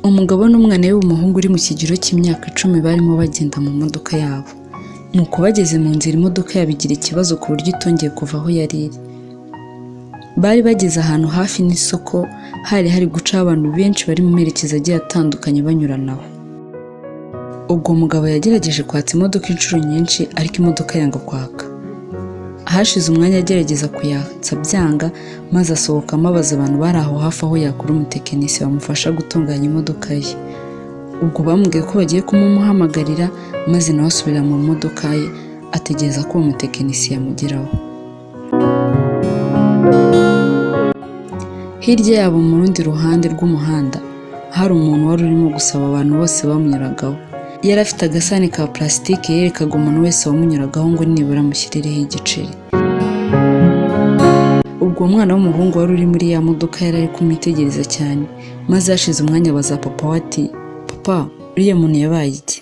Umugabo n'umwana we w'umuhungu uri mu kigero cy'imyaka 10 barimo bagenda mu modoka yabo. Nuko bageze mu nzira imodoka yabigira ikibazo ku buryo itongeye kuva aho yari iri. Bari bageze ahantu hafi n'isoko, hari guca abantu benshi bari mu merekezo agiye atandukanye banyuranaho. Ubwo mugabo yagerageje kwatsa imodoka inshuro nyinshi ariko imodoka yanga kwaka. Hashize umwanya agerageza kuyatsa byanga, maze asohokamo abaza abantu bari aho hafi aho yakura umutekinisiye wamufasha gutunganya imodoka ye. Ubwo bamubwiye ko bagiye kumuhamagarira, maze nawe asubira mu modoka ye ategereza ko uwo mutekinisiye amugeraho. Hirya yabo mu rundi ruhande rw'umuhanda hari umuntu wari urimo gusaba abantu bose bamunyuragaho. Yari afite agasani ka plastique yerekaga umuntu wese wamunyuragaho ngo nibura amushyirireho igiceri. Ubwo umwana w'umuhungu wari uri muri ya modoka yari ari kumwitegereza cyane, maze yashize umwanya abaza papa we ati, "Papa, uriya muntu yabaye iki?"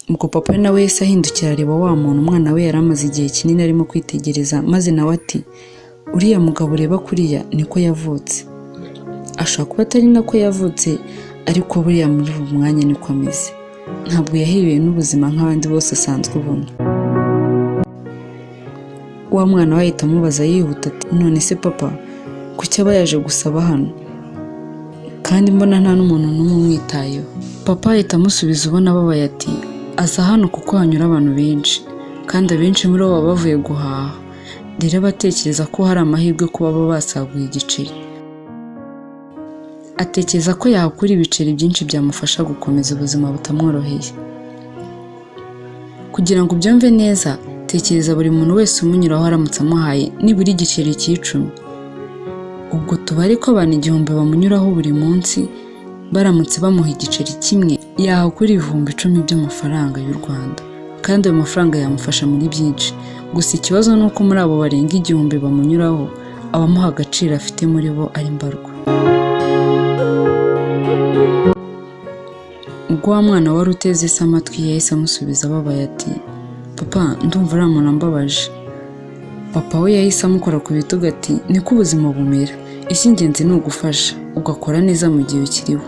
Ubwo papa we nawe yahise ahindukira areba wa muntu umwana we yari amaze igihe kinini arimo kwitegereza, maze nawe ati, "Uriya mugabo ureba kuriya niko yavutse." Ashaka kuba atari nako yavutse, ariko buriya muri uwo mwanya niko ameze. Ntabwo yahiriwe n'ubuzima nk'abandi bose asanzwe ubona. Wa mwana we ahita amubaza yihuta ati, "None se papa, kuki aba yaje gusaba hano? Kandi mbona nta n'umuntu n'umwe umwitayeho." Papa ahita amusubiza ubona ababaye ati, "Aza hano kuko hanyura abantu benshi, kandi abenshi muri bo baba bavuye guhaha. Rero batekereza ko hari amahirwe ko baba basaguye igiceri. Atekereza ko yakura ibiceri byinshi byamufasha gukomeza ubuzima butamworoheye." Kugira ngo ubyumve neza, tekereza buri muntu wese umunyuraho aramutse amuhaye nibura igiceri cy'icumi. Ubwo tubare ko abantu 1000 bamunyuraho buri munsi, baramutse bamuha igiceri kimwe yahakura 10,000 by'amafaranga y'u Rwanda, kandi ayo mafaranga yamufasha muri byinshi. Gusa ikibazo ni uko muri abo barenga 1000 bamunyuraho, abamuha agaciro afite muri bo ari mbarwa. Ubwo wa mwana wari uteze se amatwi yahise amusubiza ababaye ati, "Papa, ndumva uriya muntu ambabaje." Papa we yahise amukora ku bitugu ati, "Niko ubuzima bumera. Icy'ingenzi ni ugufasha, ugakora neza mu gihe ukiriho.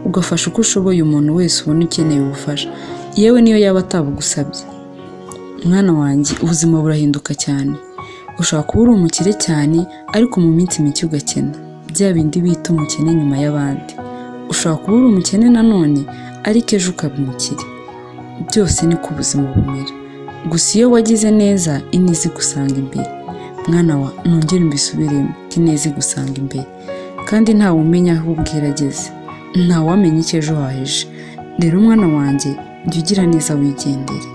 Ugafasha uko ushoboye umuntu wese ubona ukeneye ubufasha, yewe niyo yaba atabugusabye. Mwana wanjye, ubuzima burahinduka cyane. Ushobora kuba uri umukire cyane, ariko mu minsi mike ugakena. Bya bindi bita umukene nyuma y'abandi. Ushobora kuba uri umukene nanone, ariko ejo ukaba umukire. Byose ni ku buzima bumera. Gusa iyo wagize neza, ineza igusanga imbere." Mwana wa, nongere mbisubiremo, ineza igusanga imbere. Kandi ntawe umenya aho ubwira ageze. Ntawamenya icyo ejo haheje. Rero mwana wanjye, jya ugira neza wigendere.